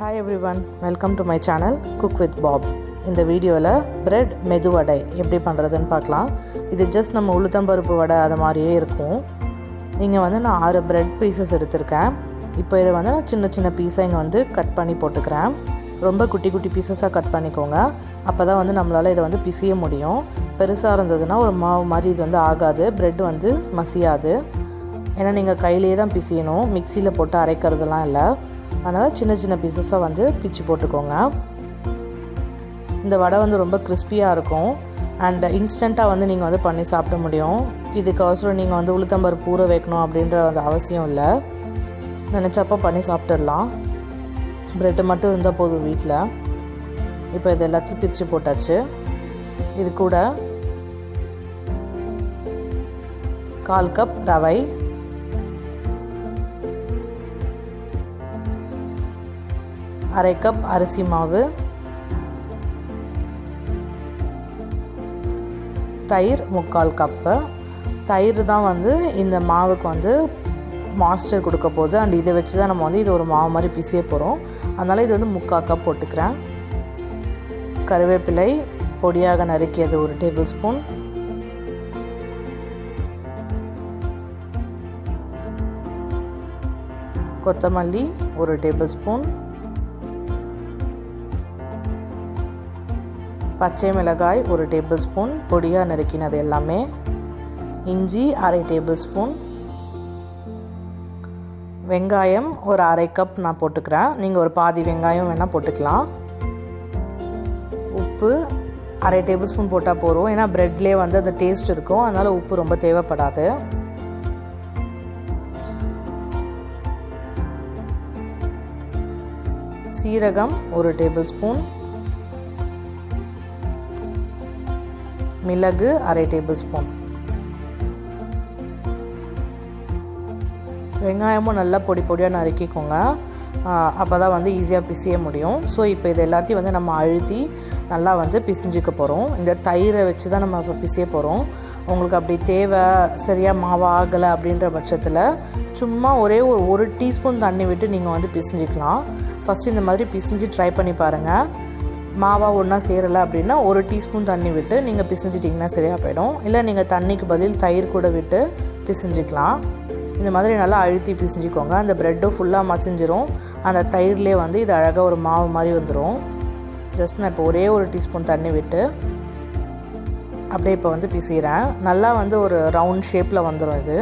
Hi everyone, welcome to my channel Cook with Bob. இந்த வீடியோவில் bread மெது வடை எப்படி பண்ணுறதுன்னு பார்க்கலாம். இது ஜஸ்ட் நம்ம உளுத்தம்பருப்பு வடை அது மாதிரியே இருக்கும். நீங்கள் வந்து நான் 6 பிரெட் பீசஸ் எடுத்திருக்கேன். இப்போ இதை வந்து நான் சின்ன சின்ன பீஸாக இங்கே வந்து கட் பண்ணி போட்டுக்கிறேன். ரொம்ப குட்டி குட்டி பீசஸாக கட் பண்ணிக்கோங்க. அப்போ தான் வந்து நம்மளால் இதை வந்து பிசிய முடியும். பெருசாக இருந்ததுன்னா ஒரு மாவு மாதிரி இது வந்து ஆகாது, பிரெட் வந்து மசியாது. ஏன்னா நீங்கள் கையிலே தான் பிசியணும், மிக்சியில் போட்டு அரைக்கிறதுலாம் இல்லை. அதனால் சின்ன சின்ன பீசஸாக வந்து பிச்சு போட்டுக்கோங்க. இந்த வடை வந்து ரொம்ப கிறிஸ்பியாக இருக்கும் அண்ட் இன்ஸ்டண்ட்டாக வந்து நீங்கள் வந்து பண்ணி சாப்பிட முடியும். இதுக்கோசரம் நீங்கள் வந்து உளுத்தம்பருப்பு ஊற வைக்கணும் அப்படின்ற அந்த அவசியம் இல்லை. நினச்சப்போ பண்ணி சாப்பிட்டுடலாம். ப்ரெட்டு மட்டும் இருந்தால் போதும் வீட்டில். இப்போ இது எல்லாத்தையும் பிரித்து போட்டாச்சு. இது கூட 1/4 கப் ரவை, 1/2 கப் அரிசி மாவு, தயிர் 3/4 கப்பு. தயிர் தான் வந்து இந்த மாவுக்கு வந்து மாய்ஸ்சர் கொடுக்க போகுது அண்ட் இதை வச்சு தான் நம்ம வந்து இது ஒரு மாவு மாதிரி பிசிய போகிறோம். அதனால் இது வந்து 3/4 கப் போட்டுக்கிறேன். கருவேப்பிலை பொடியாக நறுக்கியது 1 டேபிள் ஸ்பூன், கொத்தமல்லி 1 டேபிள் ஸ்பூன், பச்சை மிளகாய் 1 டேபிள் ஸ்பூன் பொடியாக நறுக்கினது எல்லாமே, இஞ்சி 1/2 டேபிள் ஸ்பூன், வெங்காயம் ஒரு 1/2 கப் நான் போட்டுக்கிறேன். நீங்கள் ஒரு பாதி வெங்காயம் வேணால் போட்டுக்கலாம். உப்பு 1/2 டேபிள் ஸ்பூன் போட்டால் போதும். ஏன்னா ப்ரெட்லேயே வந்து அந்த டேஸ்ட் இருக்கும், அதனால் உப்பு ரொம்ப தேவைப்படாது. சீரகம் 1 டேபிள் ஸ்பூன், மிளகு 1/2 டேபிள் ஸ்பூன். வெங்காயமும் நல்லா பொடி பொடியாக நறுக்கிக்கோங்க, அப்போ தான் வந்து ஈஸியாக பிசிய முடியும். ஸோ இப்போ இது எல்லாத்தையும் வந்து நம்ம அழுத்தி நல்லா வந்து பிசிஞ்சிக்க போகிறோம். இந்த தயிரை வச்சு தான் நம்ம இப்போ பிசிய போகிறோம். உங்களுக்கு அப்படி தேவை சரியாக மாவு ஆகலை அப்படின்ற பட்சத்தில் சும்மா ஒரே ஒரு டீஸ்பூன் தண்ணி விட்டு நீங்கள் வந்து பிசிஞ்சிக்கலாம். ஃபஸ்ட்டு இந்த மாதிரி பிசிஞ்சு ட்ரை பண்ணி பாருங்கள். மாவாக ஒன்றா சேரலை அப்படின்னா 1 டீஸ்பூன் தண்ணி விட்டு நீங்கள் பிசிஞ்சிட்டிங்கன்னா சரியாக போயிடும். இல்லை நீங்கள் தண்ணிக்கு பதில் தயிர் கூட விட்டு பிசிஞ்சிக்கலாம். இந்த மாதிரி நல்லா அழுத்தி பிசிஞ்சிக்கோங்க. அந்த ப்ரெட்டும் ஃபுல்லாக மசிஞ்சிரும். அந்த தயிர்லேயே வந்து இது அழகாக ஒரு மாவு மாதிரி வந்துடும். ஜஸ்ட் நான் இப்போ ஒரே 1 டீஸ்பூன் தண்ணி விட்டு அப்படியே இப்போ வந்து பிசிகிறேன். நல்லா வந்து ஒரு ரவுண்ட் ஷேப்பில் வந்துடும் இது.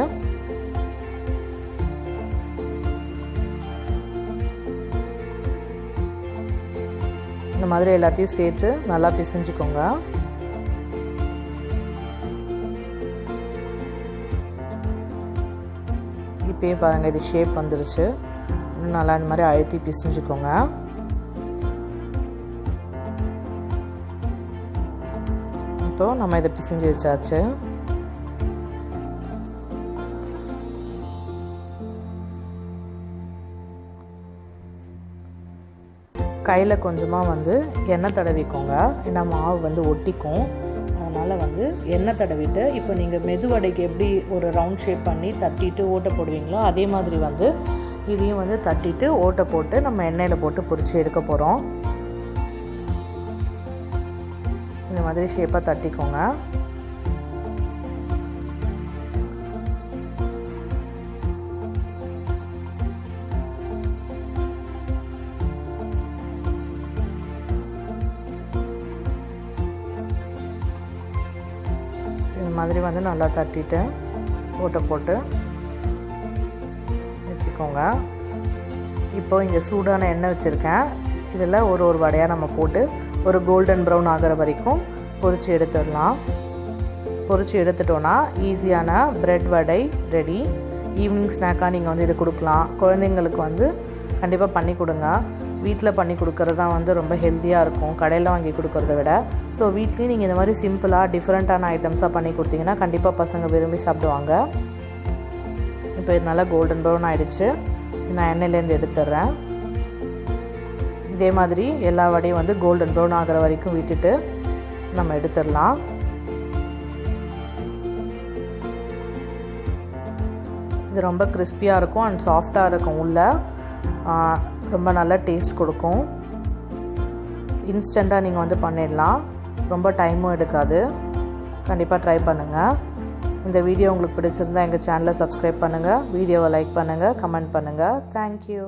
இந்த மாதிரி எல்லாத்தையும் சேர்த்து நல்லா பிசிஞ்சுக்கோங்க. இப்போயே பாருங்கள், இது ஷேப் வந்துருச்சு. இன்னும் நல்லா இந்த மாதிரி அழுத்தி பிசிஞ்சுக்கோங்க. இப்போ நம்ம இதை பிசிஞ்சு வச்சாச்சு. கையில் கொஞ்சமாக வந்து எண்ணெய் தடவிக்கோங்க. ஏன்னா மாவு வந்து ஒட்டிக்கும். அதனால் வந்து எண்ணெய் தடவிட்டு இப்போ நீங்கள் மெதுவடைக்கு எப்படி ஒரு ரவுண்ட் ஷேப் பண்ணி தட்டிட்டு ஓட்டை போடுவீங்களோ அதே மாதிரி வந்து இதையும் வந்து தட்டிட்டு ஓட்டை போட்டு நம்ம எண்ணெயில் போட்டு பொரிச்சு எடுக்க போகிறோம். இந்த மாதிரி ஷேப்பாக தட்டிக்கோங்க. இந்த மாதிரி வந்து நல்லா தட்டிட்டு ஓட்டை போட்டு வச்சுக்கோங்க. இப்போது இங்கே சூடான எண்ணெய் வச்சுருக்கேன். இதில் ஒரு வடையாக நம்ம போட்டு ஒரு கோல்டன் ப்ரௌன் ஆகிற வரைக்கும் பொரித்து எடுத்துடலாம். பொரித்து எடுத்துட்டோன்னா ஈஸியான ப்ரெட் வடை ரெடி. ஈவினிங் ஸ்நாக்காக நீங்கள் வந்து இது கொடுக்கலாம். குழந்தைங்களுக்கு வந்து கண்டிப்பாக பண்ணி கொடுங்க. வீட்டில் பண்ணி கொடுக்கறது தான் வந்து ரொம்ப ஹெல்த்தியாக இருக்கும் கடையில் வாங்கி கொடுக்கறத விட. ஸோ வீட்லேயும் நீங்கள் இந்த மாதிரி சிம்பிளாக டிஃப்ரெண்ட்டான ஐட்டம்ஸாக பண்ணி கொடுத்தீங்கன்னா கண்டிப்பாக பசங்க விரும்பி சாப்பிடுவாங்க. இப்போ இது நல்லா கோல்டன் ப்ரௌன் ஆகிடுச்சு. நான் எண்ணெயிலேருந்து எடுத்துடுறேன். இதே மாதிரி எல்லா வடையும் வந்து கோல்டன் ப்ரௌன் ஆகிற வரைக்கும் விட்டுட்டு நம்ம எடுத்துடலாம். இது ரொம்ப கிறிஸ்பியாக இருக்கும் அண்ட் சாஃப்டாக இருக்கும். உள்ள ரொம்ப நல்ல டேஸ்ட் கொடுக்கும். இன்ஸ்டண்ட்டாக நீங்கள் வந்து பண்ணிடலாம், ரொம்ப டைமும் எடுக்காது. கண்டிப்பாக ட்ரை பண்ணுங்கள். இந்த வீடியோ உங்களுக்கு பிடிச்சிருந்தால் எங்கள் சேனலை சப்ஸ்கிரைப் பண்ணுங்கள், வீடியோவை லைக் பண்ணுங்கள், கமெண்ட் பண்ணுங்கள். தேங்க்யூ.